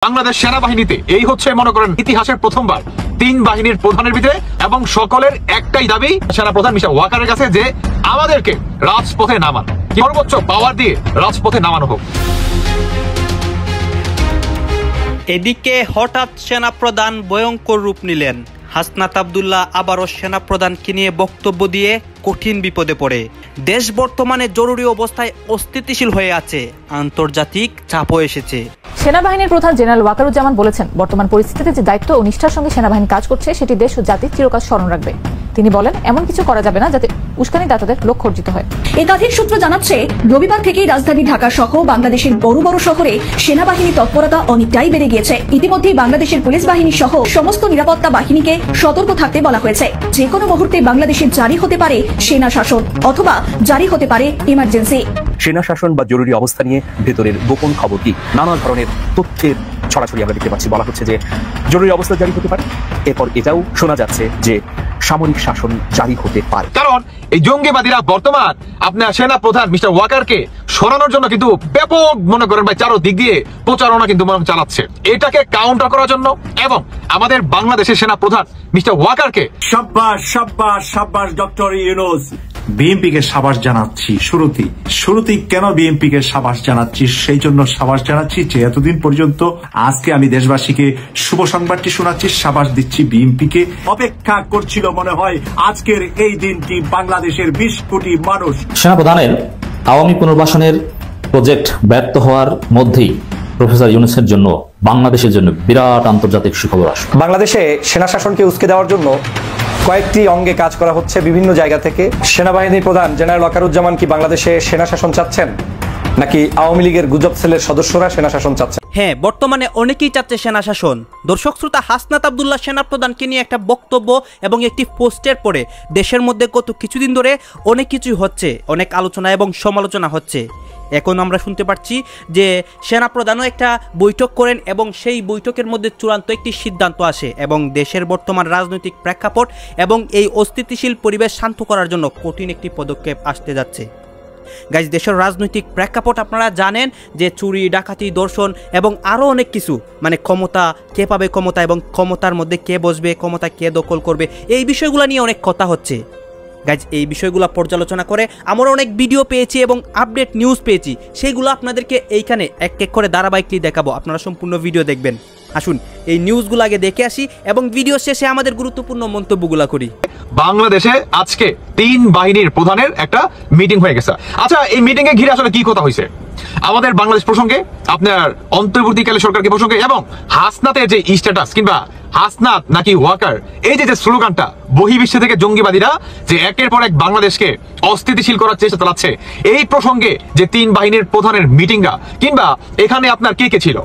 বাংলাদেশ সেনাবাহিনীতে এই হচ্ছে মনে করেন ইতিহাসের প্রথমবার তিন বাহিনীর প্রধানের ভিতরে এবং সকলের একটাই দাবি সেনাপ্রধান মিস্টার ওয়াকারের কাছে যে আমাদেরকে রাজপথে নামান, সর্বোচ্চ পাওয়ার দিয়ে রাজপথে নামানো হোক। এদিকে হঠাৎ সেনাপ্রধান ভয়ঙ্কর রূপ নিলেন। হাসনাত আব্দুল্লাহ আবারও সেনাপ্রধানকে নিয়ে বক্তব্য দিয়ে কঠিন বিপদে পড়ে। দেশ বর্তমানে জরুরি অবস্থায় অস্থিতিশীল হয়ে আছে, আন্তর্জাতিক চাপও এসেছে। সেনাবাহিনীর প্রধান জেনারেল ওয়াকারুজ্জামান বলেছেন, বর্তমান পরিস্থিতিতে যে দায়িত্ব ও নিষ্ঠার সঙ্গে সেনাবাহিনী কাজ করছে সেটি দেশ ও জাতি চিরকাল স্মরণ রাখবে। তিনি বলেন, এমন কিছু করা যাবে না যাতে উস্কানিদাতাদের লক্ষ্য অর্জিত হয়। একাধিক সূত্র জানাচ্ছে, রবিবার থেকেই রাজধানী ঢাকা সহ বাংলাদেশের বড় বড় শহরে সেনাবাহিনীর তৎপরতা অনেকটাই বেড়ে গিয়েছে। ইতিমধ্যেই বাংলাদেশের পুলিশ বাহিনী সহ সমস্ত নিরাপত্তা বাহিনীকে সতর্ক থাকতে বলা হয়েছে। যে কোনো মুহূর্তে বাংলাদেশে জারি হতে পারে সেনা শাসন অথবা জারি হতে পারে ইমার্জেন্সি। সেনা শাসন বা জরুরি অবস্থা নিয়ে ভেতরের গোপন খবর কি, নানা ধরনের তথ্যের ছড়াছড়ি আমরা দেখতে পাচ্ছি। বলা হচ্ছে যে জরুরি অবস্থা জারি হতে পারে, এরপর এটাও শোনা যাচ্ছে যে সামরিক শাসন জারি হতে পারে। কারণ এই জঙ্গিবাদীরা বর্তমান আপনার সেনা প্রধান মিস্টার ওয়াকারকে সরানোর জন্য কিন্তু ব্যাপক মনে করেন ভাই চারো দিক দিয়ে প্রচারণা কিন্তু চালাচ্ছে এটাকে কাউন্টার করার জন্য। এবং আমাদের বাংলাদেশের সেনা প্রধান মিস্টার ওয়াকারকে সাব্বাস সাব্বাস সাব্বাস ডক্টর ইউনূস। বিএনপি কে সাবাস জানাচ্ছি শুরুতেই কেন বিএনপি কে সাবাস জানাচ্ছি, সেই জন্য সাবাস জানাচ্ছি যে এতদিন পর্যন্ত আজকে আমি দেশবাসীকে শুভ সংবাদটি শোনাচ্ছি, সাবাস দিচ্ছি বিএনপি কে। অপেক্ষা করছিল মনে হয় আজকের এই দিনটি বাংলাদেশের 20 কোটি মানুষ। সেনাপ্রধানের আওয়ামী পুনর্বাসনের প্রজেক্ট ব্যর্থ হওয়ার মধ্যেই প্রফেসর ইউনূসের জন্য বাংলাদেশের জন্য বিরাট আন্তর্জাতিক সুখবর আসে। বাংলাদেশে সেনা শাসনকে উস্কে দেওয়ার জন্য কয়েকটি অঙ্গে কাজ করা হচ্ছে বিভিন্ন জায়গা থেকে। সেনাবাহিনীর প্রধান জেনারেল ওয়াকারুজ্জামান কি বাংলাদেশে সেনা শাসন চাচ্ছেন, নাকি আওয়ামী লীগের গুজব সেলের সদস্যরা সেনা শাসন চাচ্ছেন? হ্যাঁ, বর্তমানে অনেকেই চাচ্ছে সেনা শাসন। দর্শক শ্রোতা, হাসনাত আব্দুল্লাহ সেনাপ্রধানকে নিয়ে একটা বক্তব্য এবং একটি পোস্টের পরে দেশের মধ্যে গত কিছুদিন ধরে অনেক কিছুই হচ্ছে, অনেক আলোচনা এবং সমালোচনা হচ্ছে। এখন আমরা শুনতে পাচ্ছি যে সেনাপ্রধানও একটা বৈঠক করেন এবং সেই বৈঠকের মধ্যে চূড়ান্ত একটি সিদ্ধান্ত আসে এবং দেশের বর্তমান রাজনৈতিক প্রেক্ষাপট এবং এই অস্থিতিশীল পরিবেশ শান্ত করার জন্য কঠিন একটি পদক্ষেপ আসতে যাচ্ছে। গাইজ, দেশের রাজনৈতিক প্রেক্ষাপট আপনারা জানেন যে চুরি, ডাকাতি, ধর্ষণ এবং আরও অনেক কিছু, মানে ক্ষমতা, কে পাবে ক্ষমতা এবং ক্ষমতার মধ্যে কে বসবে, ক্ষমতা কে দখল করবে, এই বিষয়গুলো নিয়ে অনেক কথা হচ্ছে। গাইজ, এই বিষয়গুলো পর্যালোচনা করে আমরা অনেক ভিডিও পেয়েছি এবং আপডেট নিউজ পেয়েছি, সেইগুলো আপনাদেরকে এইখানে এক এক করে ধারাবাহিকলি দেখাবো। আপনারা সম্পূর্ণ ভিডিও দেখবেন। আসুন এই নিউজগুলো আগে দেখে আসি এবং ভিডিও শেষে আমাদের গুরুত্বপূর্ণ মন্তব্যগুলো করি। বাংলাদেশে আজকে তিন বাহিনীর প্রধানের একটা মিটিং হয়ে গেছে। আচ্ছা, এই মিটিং এ ঘিরে আসলে কি কথা হয়েছে? আমাদের বাংলাদেশ প্রসঙ্গে, আপনার অন্তর্বর্তীকালে সরকারকে প্রসঙ্গে এবং হাসনাতের যে স্ট্যাটাস কিংবা হাসনাত নাকি ওয়াকার, এই যে স্লোগানটা বহির্বিশ্ব থেকে জঙ্গিবাদীরা যে একের পর এক বাংলাদেশকে অস্থিতিশীল করার চেষ্টা চালাচ্ছে, এই প্রসঙ্গে যে তিন বাহিনীর প্রধানের মিটিংটা কিংবা এখানে আপনার কে কে ছিল,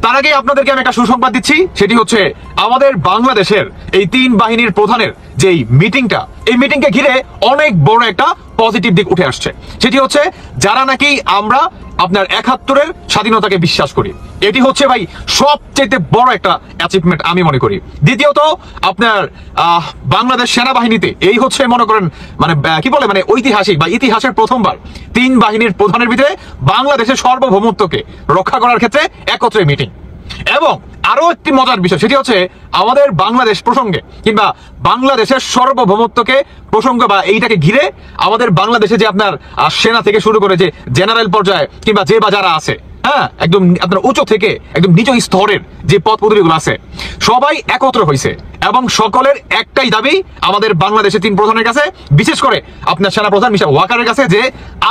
তার আগে আপনাদেরকে আমি একটা সুসংবাদ দিচ্ছি। সেটি হচ্ছে আমাদের বাংলাদেশের এই তিন বাহিনীর প্রধানের যে মিটিংটা, এই মিটিংকে ঘিরে অনেক বড় একটা পজিটিভ দিক উঠে আসছে। সেটি হচ্ছে যারা নাকি আমরা আপনার 71-এর স্বাধীনতাকে বিশ্বাস করি, এটি হচ্ছে ভাই সবচেয়ে বড় একটা অ্যাচিভমেন্ট আমি মনে করি। দ্বিতীয়ত আপনার বাংলাদেশ সেনাবাহিনীতে এই হচ্ছে মনে করেন মানে কি বলে মানে ঐতিহাসিক বা ইতিহাসের প্রথমবার তিন বাহিনীর প্রধানের ভিতরে বাংলাদেশের সার্বভৌমত্বকে রক্ষা করার ক্ষেত্রে একত্রে মিটিং। এবং আরো একটি মজার বিষয়, সেটি হচ্ছে আমাদের বাংলাদেশ প্রসঙ্গে কিংবা বাংলাদেশের সার্বভৌমত্বকে প্রসঙ্গ বা এইটাকে ঘিরে আমাদের বাংলাদেশে যে আপনার সেনা থেকে শুরু করে যে জেনারেল পর্যায়ে কিংবা যে বা যারা আছে, হ্যাঁ, একদম আপনার উচ্চ থেকে একদম নিচ স্তরের যে পদ পদবিগুলো আছে, সবাই একত্র হয়েছে এবং সকলের একটাই দাবি আমাদের বাংলাদেশের তিন প্রধানের কাছে, বিশেষ করে আপনার সেনাপ্রধান মিস্টার ওয়াকারের কাছে, যে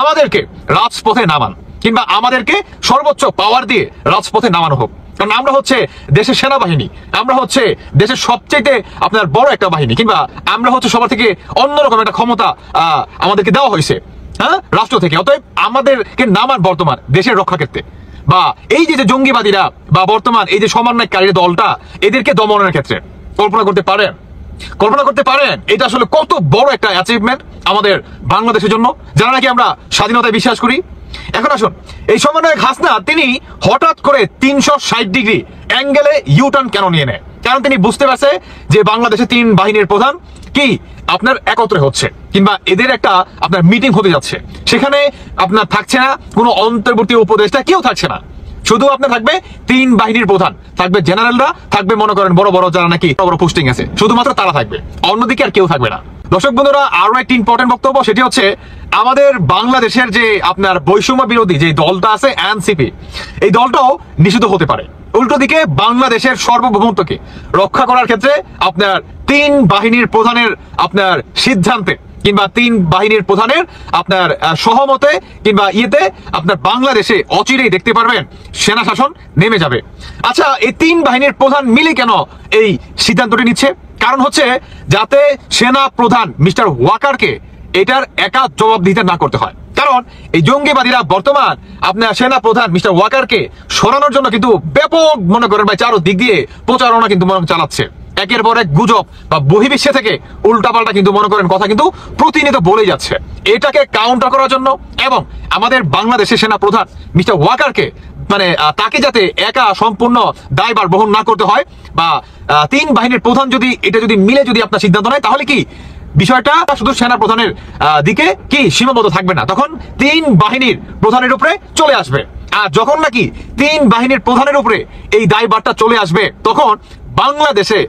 আমাদেরকে রাজপথে নামান কিংবা আমাদেরকে সর্বোচ্চ পাওয়ার দিয়ে রাজপথে নামানো হোক। কারণ আমরা হচ্ছে দেশের সেনাবাহিনী, আমরা হচ্ছে দেশের সবচেয়ে আপনার বড় একটা বাহিনী কিংবা আমরা হচ্ছে সবার থেকে অন্যরকম একটা ক্ষমতা আমাদেরকে দেওয়া হয়েছে, হ্যাঁ, রাষ্ট্র থেকে। অতএব আমাদেরকে নামান বর্তমান দেশের রক্ষা ক্ষেত্রে বা এই যে জঙ্গিবাদীরা বা বর্তমান এই যে সমন্বয়কারী দলটা, এদেরকে দমনের ক্ষেত্রে কল্পনা করতে পারেন এটা আসলে কত বড় একটা অ্যাচিভমেন্ট আমাদের বাংলাদেশের জন্য, যারা নাকি আমরা স্বাধীনতায় বিশ্বাস করি। এখন আসুন, এই সমন্বয়ক হাসনাত তিনি হঠাৎ করে 360 ডিগ্রি অ্যাঙ্গেলে ইউটার্ন কেন নিয়ে নেয়? কারণ তিনি বুঝতে পারছে যে বাংলাদেশে তিন বাহিনীর প্রধান কি আপনার একত্রে হচ্ছে কিংবা এদের একটা আপনার মিটিং হতে যাচ্ছে, সেখানে আপনার থাকছে না কোনো অন্তর্বর্তী উপদেষ্টা, কেউ থাকছে না, শুধু আপনার থাকবে 3 বাহিনীর প্রধান, থাকবে জেনারেলরা, থাকবে মনে করেন বড় বড় যারা নাকি বড় পোস্টিং আছে, শুধুমাত্র তারা থাকবে, অন্যদিকে আর কেউ থাকবে না। দর্শক বন্ধুরা, আরো একটি ইম্পর্টেন্ট বক্তব্য, সেটি হচ্ছে আমাদের বাংলাদেশের যে আপনার বৈষম্য বিরোধী যে দলটা আছে এনসিপি, এই দলটাও নিষিদ্ধ হতে পারে। উল্টো দিকে বাংলাদেশের সার্বভৌমত্বকে রক্ষা করার ক্ষেত্রে আপনার 3 বাহিনীর প্রধানের আপনার সিদ্ধান্তে কিংবা 3 বাহিনীর প্রধানের আপনার সহমতে কিংবা ইয়েতে আপনার বাংলাদেশে অচিরেই দেখতে পারবেন সেনা শাসন নেমে যাবে। আচ্ছা, এই 3 বাহিনীর প্রধান মিলে কেন এই সিদ্ধান্তটি নিচ্ছে? কারণ হচ্ছে যাতে সেনা প্রধান মিস্টার ওয়াকারকে এটার একা জবাব দিতে না করতে হয়। কারণ এই জঙ্গিবাদীরা বর্তমান আপনার সেনা প্রধান মিস্টার ওয়াকারকে সরানোর জন্য কিন্তু ব্যাপক মনে করেন ভাই চারো দিক দিয়ে প্রচারণা কিন্তু মনে চালাচ্ছে। একের পর এক গুজব বা বহির্বিশ্বে থেকে উল্টাপাল্টা কিন্তু মনে করেন কথা কিন্তু প্রতিনিয়ত বলে যাচ্ছে। এটাকে কাউন্টার করার জন্য এবং আমাদের বাংলাদেশের সেনা প্রধান মিস্টার ওয়াকারকে মানে তাকে যাতে একা সম্পূর্ণ দায়ভার বহন না করতে হয়, বা 3 বাহিনীর প্রধান যদি এটা যদি মিলে যদি আপনার সিদ্ধান্ত নেয়, তাহলে কি বিষয়টা শুধু সেনা প্রধানের দিকে কি সীমাবদ্ধ থাকবে না, তখন 3 বাহিনীর প্রধানের উপরে চলে আসবে। আর যখন নাকি 3 বাহিনীর প্রধানের উপরে এই দায়ভারটা চলে আসবে, তখন বাংলাদেশে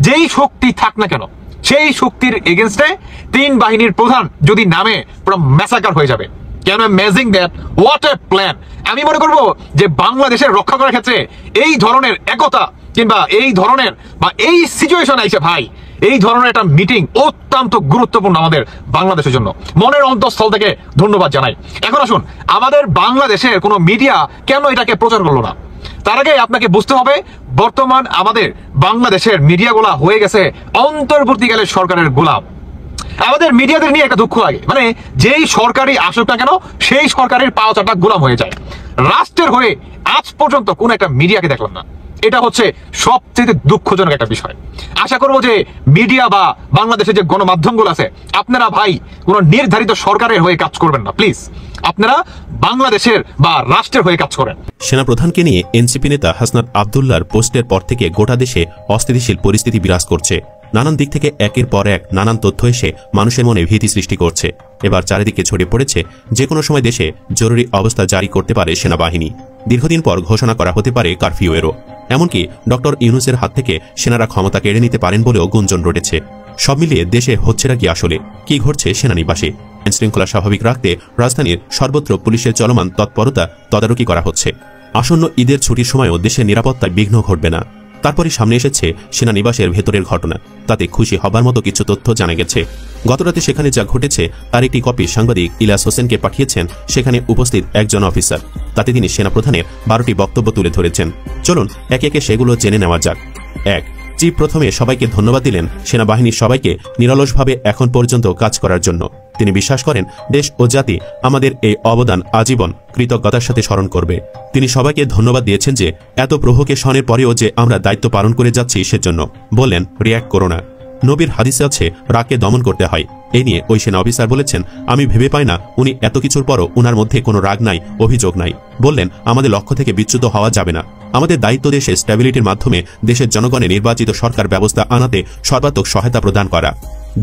যেই শক্তি থাক না কেন সেই শক্তির এগেনস্টে 3 বাহিনীর প্রধান যদি নামে পুরো ম্যাসাকার হয়ে যাবে। Can amazing that, what a plan. আমি মনে করবো যে বাংলাদেশের রক্ষা করার ক্ষেত্রে এই ধরনের একতা কিংবা এই ধরনের বা এই সিচুয়েশন আইছে ভাই, এই ধরনের একটা মিটিং অত্যন্ত গুরুত্বপূর্ণ আমাদের বাংলাদেশের জন্য। মনের অন্তঃস্থল থেকে ধন্যবাদ জানাই। এখন আসুন, আমাদের বাংলাদেশের কোনো মিডিয়া কেন এটাকে প্রচার করলো না? তার আগে আপনাকে বুঝতে হবে বর্তমান আমাদের বাংলাদেশের মিডিয়াগুলা হয়ে গেছে অন্তর্বর্তীকালের সরকারের গোলাম। আমাদের মিডিয়াদের নিয়ে একটা দুঃখ লাগে, মানে যেই সরকারি আসুক না কেন সেই সরকারের পাওয়া চাটা গোলাম হয়ে যায়। রাষ্ট্রের হয়ে আজ পর্যন্ত কোন একটা মিডিয়াকে দেখলাম না। এটা হচ্ছে সবচেয়ে দুঃখজনক একটা বিষয়। আশা করবো যে মিডিয়া বা বাংলাদেশের যে গণমাধ্যমগুলো আছে, আপনারা ভাই কোনো নির্ধারিত সরকারের হয়ে কাজ করবেন না, প্লিজ আপনারা বাংলাদেশের বা রাষ্ট্রের হয়ে কাজ করেন। সেনাপ্রধানকে নিয়ে এনসিপি নেতা হাসনাত আব্দুল্লাহর পোস্টের পর থেকে গোটা দেশে অস্থিতিশীল পরিস্থিতি বিরাজ করছে। নানান দিক থেকে একের পর এক নানান তথ্য এসে মানুষের মনে ভীতি সৃষ্টি করছে। এবার চারিদিকে ছড়িয়ে পড়েছে যে কোনো সময় দেশে জরুরি অবস্থা জারি করতে পারে সেনাবাহিনী। দীর্ঘদিন পর ঘোষণা করা হতে পারে কারফিউয়েরও। এমনকি ডক্টর ইউনূসের হাত থেকে সেনারা ক্ষমতা কেড়ে নিতে পারেন বলেও গুঞ্জন রটেছে। সব মিলিয়ে দেশে হচ্ছেটা কি আসলে, কি ঘটছে সেনানিবাসে? আইনশৃঙ্খলা স্বাভাবিক রাখতে রাজধানীর সর্বত্র পুলিশের চলমান তৎপরতা তদারকি করা হচ্ছে। আসন্ন ঈদের ছুটির সময়ও দেশের নিরাপত্তায় বিঘ্ন ঘটবে না। তারপরে সামনে এসেছে সেনানিবাসের ভেতরের ঘটনা। তাতে খুশি হবার মতো কিছু তথ্য জানা গেছে। গতরাতে সেখানে যা ঘটেছে তার একটি কপি সাংবাদিক ইলিয়াস হোসেনকে পাঠিয়েছেন সেখানে উপস্থিত একজন অফিসার। তাতে তিনি সেনাপ্রধানের 12টি বক্তব্য তুলে ধরেছেন। চলুন একে একে সেগুলো জেনে নেওয়া যাক। 1. চিফ প্রথমে সবাইকে ধন্যবাদ দিলেন সেনাবাহিনীর সবাইকে নিরলসভাবে এখন পর্যন্ত কাজ করার জন্য। তিনি বিশ্বাস করেন দেশ ও জাতি আমাদের এই অবদান আজীবন কৃতজ্ঞতার সাথে স্মরণ করবে। তিনি সবাইকে ধন্যবাদ দিয়েছেন যে এত প্রভোকেশনের পরেও যে আমরা দায়িত্ব পালন করে যাচ্ছি সেজন্য। বললেন, রিয়্যাক্ট করো না। নবীর হাদিসে আছে রাগকে দমন করতে হয়। এই নিয়ে ওই সেনা অফিসার বলেছেন, আমি ভেবে পাই না উনি এত কিছুর পরও উনার মধ্যে কোনো রাগ নাই, অভিযোগ নাই। বললেন, আমাদের লক্ষ্য থেকে বিচ্যুত হওয়া যাবে না। আমাদের দায়িত্ব দেশে স্ট্যাবিলিটির মাধ্যমে দেশের জনগণের নির্বাচিত সরকার ব্যবস্থা আনাতে সর্বাত্মক সহায়তা প্রদান করা।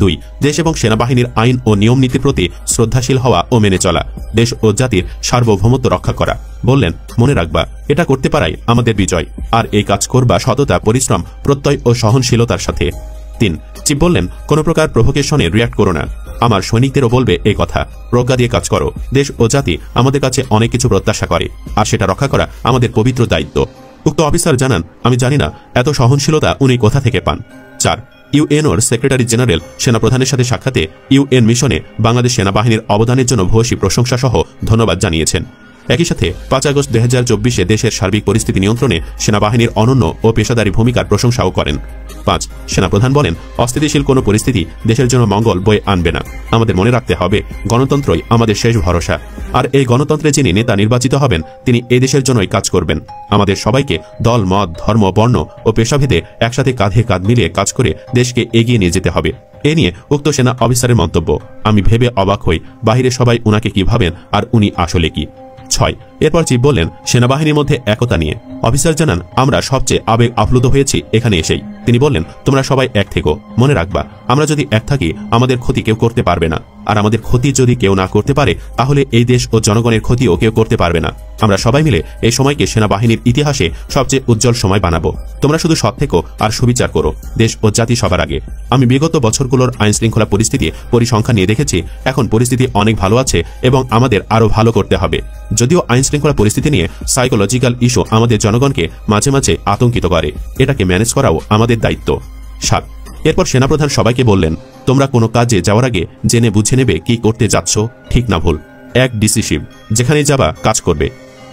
2. দেশ এবং সেনাবাহিনীর আইন ও নিয়ম নীতির প্রতি শ্রদ্ধাশীল হওয়া ও মেনে চলা। দেশ ও জাতির সার্বভৌমত্ব রক্ষা করা। বললেন, মনে রাখবা এটা করতে পারাই আমাদের বিজয়, আর এই কাজ করবা সততা, পরিশ্রম, প্রত্যয় ও সহনশীলতার সাথে। 3. চিফ বললেন, কোন প্রকার প্রভোকেশনে রিয়্যাক্ট করো না। আমার সৈনিকদেরও বলবে এই কথা, প্রজ্ঞা দিয়ে কাজ করো। দেশ ও জাতি আমাদের কাছে অনেক কিছু প্রত্যাশা করে, আর সেটা রক্ষা করা আমাদের পবিত্র দায়িত্ব। উক্ত অফিসার জানান, আমি জানি না এত সহনশীলতা উনি কোথা থেকে পান। 4. ইউএনওর সেক্রেটারি জেনারেল সেনাপ্রধানের সাথে সাক্ষাতে ইউএন মিশনে বাংলাদেশ সেনাবাহিনীর অবদানের জন্য ভূয়সী প্রশংসা সহ ধন্যবাদ জানিয়েছেন। একই সাথে 5 আগস্ট 2024-এ দেশের সার্বিক পরিস্থিতি নিয়ন্ত্রণে সেনাবাহিনীর অনন্য ও পেশাদারী ভূমিকার প্রশংসাও করেন। 5. সেনাপ্রধান বলেন, অস্থিতিশীল কোনো পরিস্থিতি দেশের জন্য মঙ্গল বয়ে আনবে না। আমাদের মনে রাখতে হবে গণতন্ত্রই আমাদের শেষ ভরসা, আর এই গণতন্ত্রে যিনি নেতা নির্বাচিত হবেন তিনি এই দেশের জন্যই কাজ করবেন। আমাদের সবাইকে দল, মত, ধর্ম, বর্ণ ও পেশাভেদে একসাথে কাঁধে কাঁধ মিলিয়ে কাজ করে দেশকে এগিয়ে নিয়ে যেতে হবে। এ নিয়ে উক্ত সেনা অফিসারের মন্তব্য, আমি ভেবে অবাক হই বাহিরে সবাই উনাকে কি ভাবেন আর উনি আসলে কি। 6. এরপর চিফ বললেন সেনাবাহিনীর মধ্যে একতা নিয়ে। অফিসার জানান আমরা সবচেয়ে আবেগ আপ্লুত হয়েছি এখানে এসেই। তিনি বললেন তোমরা সবাই এক থেকো, মনে রাখবা আমরা যদি এক থাকি আমাদের ক্ষতি কেউ করতে পারবে না, আর আমাদের ক্ষতি যদি কেউ না করতে পারে তাহলে এই দেশ ও জনগণের ক্ষতিও কেউ করতে পারবে না। আমরা সবাই মিলে এই সময়কে সেনাবাহিনীর ইতিহাসে সবচেয়ে উজ্জ্বল সময় বানাবো। তোমরা শুধু সৎ থেকো আর সুবিচার করো, দেশ ও জাতি সবার আগে। আমি বিগত বছরগুলোর আইন শৃঙ্খলা পরিস্থিতি পরিসংখ্যান নিয়ে দেখেছি, এখন পরিস্থিতি অনেক ভালো আছে এবং আমাদের আরও ভালো করতে হবে। যদিও আইন শৃঙ্খলা পরিস্থিতি নিয়ে সাইকোলজিক্যাল ইস্যু আমাদের জনগণকে মাঝে মাঝে আতঙ্কিত করে, এটাকে ম্যানেজ করাও আমাদের দায়িত্ব। 7 এরপর সেনাপ্রধান সবাইকে বললেন তোমরা কোনো কাজে যাওয়ার আগে জেনে বুঝে নেবে কি করতে যাচ্ছ, ঠিক না ভুল, এক ডিসিশিভ, যেখানে যাবা কাজ করবে।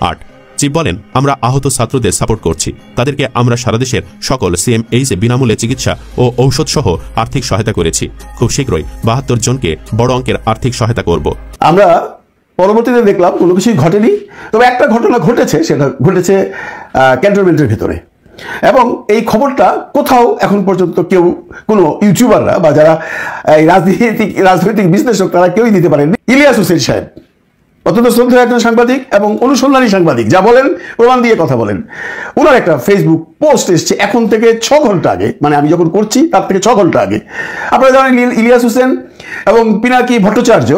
8 চিফ বলেন আমরা আহত ছাত্রদের সাপোর্ট করছি, তাদেরকে আমরা সারা দেশের সকল CMH-এ বিনামূল্যে চিকিৎসা ও ঔষধ সহ আর্থিক সহায়তা করেছি। খুব শীঘ্রই 72 জনকে বড় অঙ্কের আর্থিক সহায়তা করব। আমরা পরবর্তীতে দেখলাম কোনো কিছুই ঘটেনি, তবে একটা ঘটনা ঘটেছে, সেটা ঘটেছে ক্যান্টনমেন্টের ভিতরে। এবং এই খবরটা কোথাও এখন পর্যন্ত কেউ, কোনো ইউটিউবাররা বা যারা এই রাজনৈতিক বিশ্লেষক, তারা কেউই দিতে পারেননি। ইলিয়াস হোসেন সাহেব অত্যন্ত শ্রদ্ধেয় একজন সাংবাদিক এবং অনুসন্ধানী সাংবাদিক, যা বলেন প্রমাণ দিয়ে কথা বলেন। ওনার একটা ফেসবুক পোস্ট এসছে এখন থেকে 6 ঘন্টা আগে, মানে আমি যখন করছি তার থেকে 6 ঘন্টা আগে। আপনারা জানেন ইলিয়াস হোসেন এবং পিনাকি ভট্টাচার্য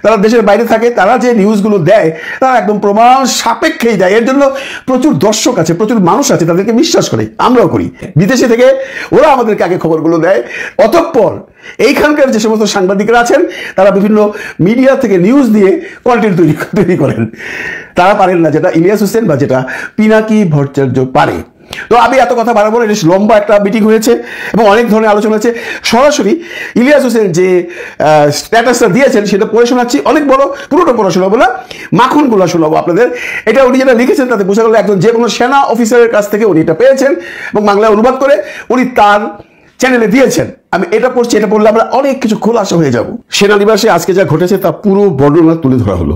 তারা দেশের বাইরে থাকে, তারা যে নিউজগুলো দেয় তারা একদম প্রমাণ সাপেক্ষেই দেয়। এর জন্য প্রচুর দর্শক আছে, প্রচুর মানুষ আছে, তাদেরকে বিশ্বাস করে, আমরাও করি। বিদেশে থেকে ওরা আমাদেরকে আগে খবরগুলো দেয়, অতঃপর এইখানকার যে সমস্ত সাংবাদিকরা আছেন তারা বিভিন্ন মিডিয়া থেকে নিউজ দিয়ে কন্টেন্ট তৈরি করেন। তারা পারেন না যেটা ইলিয়াস হোসেন বা যেটা পিনাকি ভট্টাচার্য পারে। তো আমি এত কথা বাড়াবো না, বেশ লম্বা একটা মিটিং হয়েছে এবং অনেক ধরনের আলোচনা হয়েছে। সরাসরি ইলিয়াস হোসেন যে স্ট্যাটাসটা দিয়েছেন সেটা পড়ে শোনাচ্ছি, অনেক বড়, পুরোটা পড়া শোনাবো না, মাখনগুলো শোনাবো আপনাদের। এটা উনি যেটা লিখেছেন তাতে বোঝা গেল একজন যে কোনো সেনা অফিসারের কাছ থেকে উনি এটা পেয়েছেন এবং বাংলায় অনুবাদ করে উনি তার চ্যানেলে দিয়েছেন। আমি এটা পড়ছি, এটা পড়লে আমরা অনেক কিছু খোলাসা হয়ে যাব। সেনানিবাসে আজকে যা ঘটেছে তা পুরো বর্ণনা তুলে ধরা হলো।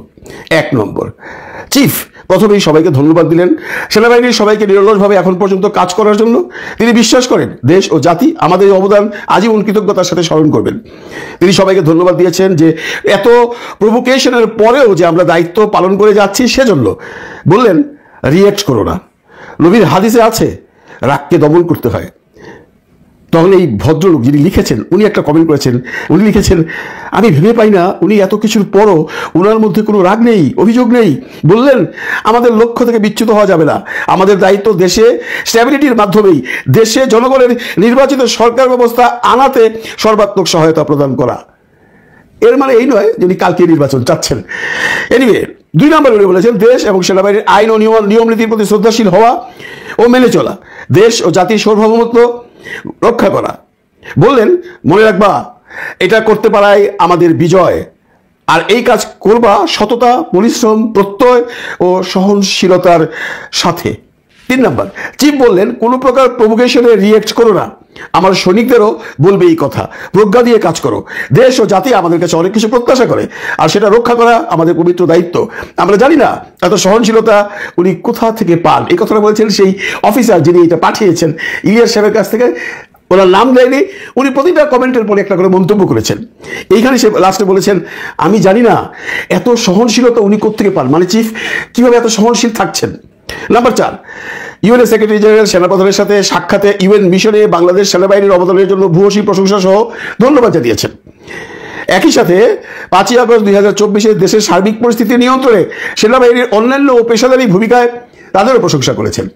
1 নম্বর, চিফ প্রথমেই সবাইকে ধন্যবাদ দিলেন সেনাবাহিনীর সবাইকে নিরলসভাবে এখন পর্যন্ত কাজ করার জন্য। তিনি বিশ্বাস করেন দেশ ও জাতি আমাদের অবদান আজীবন কৃতজ্ঞতার সাথে স্মরণ করবেন। তিনি সবাইকে ধন্যবাদ দিয়েছেন যে এত প্রভোকেশনের পরেও যে আমরা দায়িত্ব পালন করে যাচ্ছি সেজন্য। বললেন রিঅ্যাক্ট করো না, নবীর হাদিসে আছে রাগকে দমন করতে হয়। তখন এই ভদ্রলোক যিনি লিখেছেন উনি একটা কমেন্ট করেছেন, উনি লিখেছেন আমি ভেবে পাই না উনি এত কিছুর পরও ওনার মধ্যে কোনো রাগ নেই, অভিযোগ নেই। বললেন আমাদের লক্ষ্য থেকে বিচ্যুত হওয়া যাবে না, আমাদের দায়িত্ব দেশে স্ট্যাবিলিটির মাধ্যমেই দেশে জনগণের নির্বাচিত সরকার ব্যবস্থা আনাতে সর্বাত্মক সহায়তা প্রদান করা। এর মানে এই নয় যিনি কালকে নির্বাচন চাচ্ছেন। এনিওয়ে 2 নম্বরে উনি বলেছেন দেশ এবং সেনাবাহিনীর আইন ও নিয়ম নীতির প্রতি শ্রদ্ধাশীল হওয়া ও মেনে চলা, দেশ ও জাতির সার্বভৌমত্ব রক্ষা করা। বললেন মনে রাখবা এটা করতে পারাই আমাদের বিজয়, আর এই কাজ করবা সততা, পরিশ্রম, প্রত্যয় ও সহনশীলতার সাথে। 3 নম্বর, চিফ বললেন কোনো প্রকার প্রভোকেশনে রিঅ্যাক্ট করো না, আমার সৈনিকদেরও বলবে এই কথা, প্রজ্ঞা দিয়ে কাজ করো। দেশ ও জাতি আমাদের কাছে অনেক কিছু প্রত্যাশা করে আর সেটা রক্ষা করা আমাদের পবিত্র দায়িত্ব। আমরা জানি না এত সহনশীলতা উনি কোথা থেকে পান। এই কথাটা বলেছেন সেই অফিসার যিনি এটা পাঠিয়েছেন ইলিয়াস সাহেবের কাছ থেকে। ওনার নাম দেয়নি, উনি প্রতিটা কমেন্টের পরে একটা করে মন্তব্য করেছেন। এইখানে সে লাস্টে বলেছেন আমি জানি না এত সহনশীলতা উনি কোত্থেকে পান, মানে চিফ কিভাবে এত সহনশীল থাকছেন। নাম্বার 4, ইউএন সেক্রেটারি জেনারেল সেনাপ্রধানের সাথে সাক্ষাতে ইউএন মিশনে বাংলাদেশ সেনাবাহিনীর অবদানের জন্য ভূয়সী প্রশংসা সহ ধন্যবাদ জানিয়েছেন। একই সাথে 5ই আগস্ট 2024 দেশের সার্বিক পরিস্থিতি নিয়ন্ত্রণে সেনাবাহিনীর অন্যান্য ও পেশাদারী ভূমিকায় তাদেরও প্রশংসা করেছেন।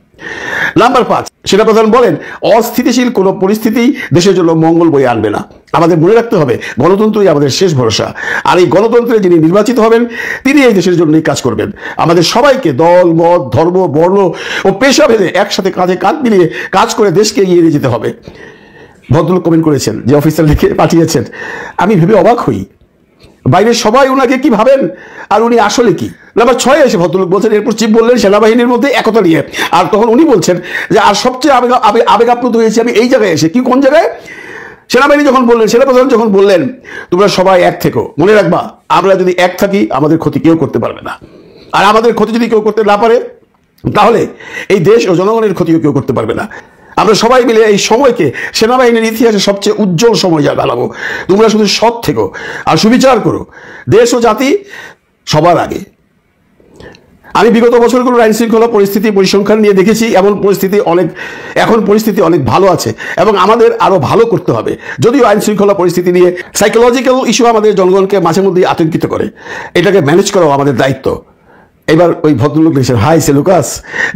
নাম্বার 5, সেনাপ্রধান বলেন অস্থিতিশীল কোনো পরিস্থিতি দেশের জন্য মঙ্গল বয়ে আনবে না। আমাদের মনে রাখতে হবে গণতন্ত্রই আমাদের শেষ ভরসা, আর এই গণতন্ত্রে যিনি নির্বাচিত হবেন তিনি এই দেশের জন্যই কাজ করবেন। আমাদের সবাইকে দল, মত, ধর্ম, বর্ণ ও পেশা ভেদে একসাথে কাঁধে কাঁধ মিলিয়ে কাজ করে দেশকে এগিয়ে নিয়ে যেতে হবে। ভদ্রলোক কমেন্ট করেছেন, যে অফিসার লিখে পাঠিয়েছেন, আমি ভেবে অবাক হই বাইরের সবাই ওনাকে কি ভাবেন আর উনি আসলে কি। নাম্বার 6 এসে ভদ্রলোক বলছেন, এরপর চিফ বললেন সেনাবাহিনীর মধ্যে একতা নিয়ে, আর তখন উনি বলছেন যে আর সবচেয়ে আবেগ আপ্লুত হয়েছে আমি এই জায়গায় এসে। কি কোন জায়গায়? সেনাবাহিনী যখন বললেন, সেনাপ্রধান যখন বললেন তোমরা সবাই এক থেকো, মনে রাখবা আমরা যদি এক থাকি আমাদের ক্ষতি কেউ করতে পারবে না, আর আমাদের ক্ষতি যদি কেউ করতে না পারে তাহলে এই দেশ ও জনগণের ক্ষতিও কেউ করতে পারবে না। আমরা সবাই মিলে এই সময়কে সেনাবাহিনীর ইতিহাসে সবচেয়ে উজ্জ্বল সময় যা বানাবো। তোমরা শুধু সৎ থেকো আর সুবিচার করো, দেশ ও জাতি সবার আগে। আমি বিগত বছরগুলোর আইন শৃঙ্খলা পরিস্থিতি পরিসংখ্যান নিয়ে দেখেছি এখন পরিস্থিতি অনেক ভালো আছে এবং আমাদের আরো ভালো করতে হবে। যদিও আইন শৃঙ্খলা পরিস্থিতি নিয়ে সাইকোলজিক্যাল ইস্যু আমাদের জনগণকে মাঝে মধ্যেই আতঙ্কিত করে, এটাকে ম্যানেজ করাও আমাদের দায়িত্ব। এবার ওই ভদ্রলোক লিখেছেন, হাই সেলুকাস,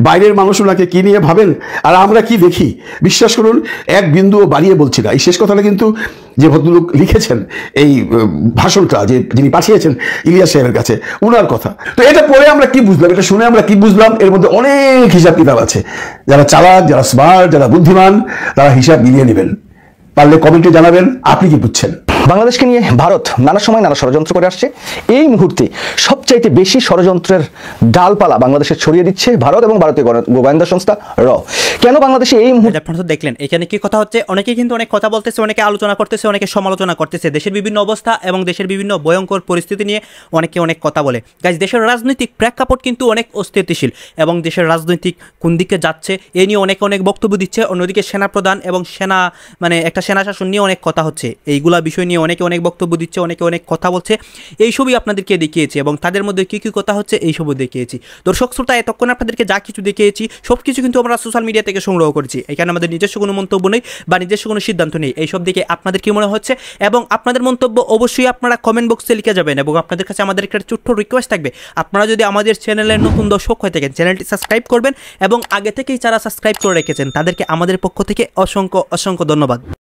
বাইরের মানুষ ওনাকে কি নিয়ে ভাবেন আর আমরা কি দেখি, বিশ্বাস করুন এক বিন্দুও বাড়িয়ে বলছি না। এই শেষ কথাটা কিন্তু যে ভদ্রলোক লিখেছেন এই ভাষণটা, যিনি পাঠিয়েছেন ইলিয়াস সাহেবের কাছে, উনার কথা। তো এটা পড়ে আমরা কি বুঝলাম, এটা শুনে আমরা কি বুঝলাম, এর মধ্যে অনেক হিসাব কিতাব আছে। যারা চালাক, যারা স্মার্ট, যারা বুদ্ধিমান, তারা হিসাব মিলিয়ে নেবেন। পারলে কমেন্টে জানাবেন আপনি কি বুঝছেন। বাংলাদেশকে নিয়ে ভারত নানা সময় নানা ষড়যন্ত্র করে আসছে। এই মুহূর্তে সবচাইতে বেশি ষড়যন্ত্রের ডালপালা বাংলাদেশে ছড়িয়ে দিচ্ছে ভারত এবং ভারতীয় গোয়েন্দা সংস্থা র। কেন বাংলাদেশে এই মুহূর্তে আপনারা তো দেখলেন এখানে কি কথা হচ্ছে, অনেকে কিন্তু অনেক কথা বলতেছে, অনেকে আলোচনা করতেছে, অনেকে সমালোচনা করতেছে দেশের বিভিন্ন অবস্থা এবং দেশের বিভিন্ন ভয়ঙ্কর পরিস্থিতি নিয়ে অনেকে অনেক কথা বলে। গাইস, দেশের রাজনৈতিক প্রেক্ষাপট কিন্তু অনেক অস্থিতিশীল এবং দেশের রাজনৈতিক কোন দিকে যাচ্ছে এ নিয়ে অনেকে অনেক বক্তব্য দিচ্ছে। অন্যদিকে সেনাপ্রধান এবং একটা সেনা শাসন নিয়ে অনেক কথা হচ্ছে। এইগুলা বিষয় নিয়ে অনেকে অনেক বক্তব্য দিচ্ছে, অনেকে অনেক কথা বলছে। এইসবই আপনাদেরকে দেখিয়েছি এবং তাদের মধ্যে কি কি কথা হচ্ছে এইসবও দেখিয়েছি। দর্শক শ্রোতা, এতক্ষণ আপনাদেরকে যা কিছু দেখিয়েছি সব কিছু কিন্তু আমরা সোশ্যাল মিডিয়া থেকে সংগ্রহ করেছি। এখানে আমাদের নিজস্ব কোনো মন্তব্য নেই বা নিজস্ব কোনো সিদ্ধান্ত নেই। এইসব দিকে আপনাদের কি মনে হচ্ছে এবং আপনাদের মন্তব্য অবশ্যই আপনারা কমেন্ট বক্সে লিখে যাবেন। এবং আপনাদের কাছে আমাদের একটা ছোট্ট রিকোয়েস্ট থাকবে, আপনারা যদি আমাদের চ্যানেলের নতুন দর্শক হয়ে থাকেন চ্যানেলটি সাবস্ক্রাইব করবেন এবং আগে থেকেই যারা সাবস্ক্রাইব করে রেখেছেন তাদেরকে আমাদের পক্ষ থেকে অসংখ্য ধন্যবাদ।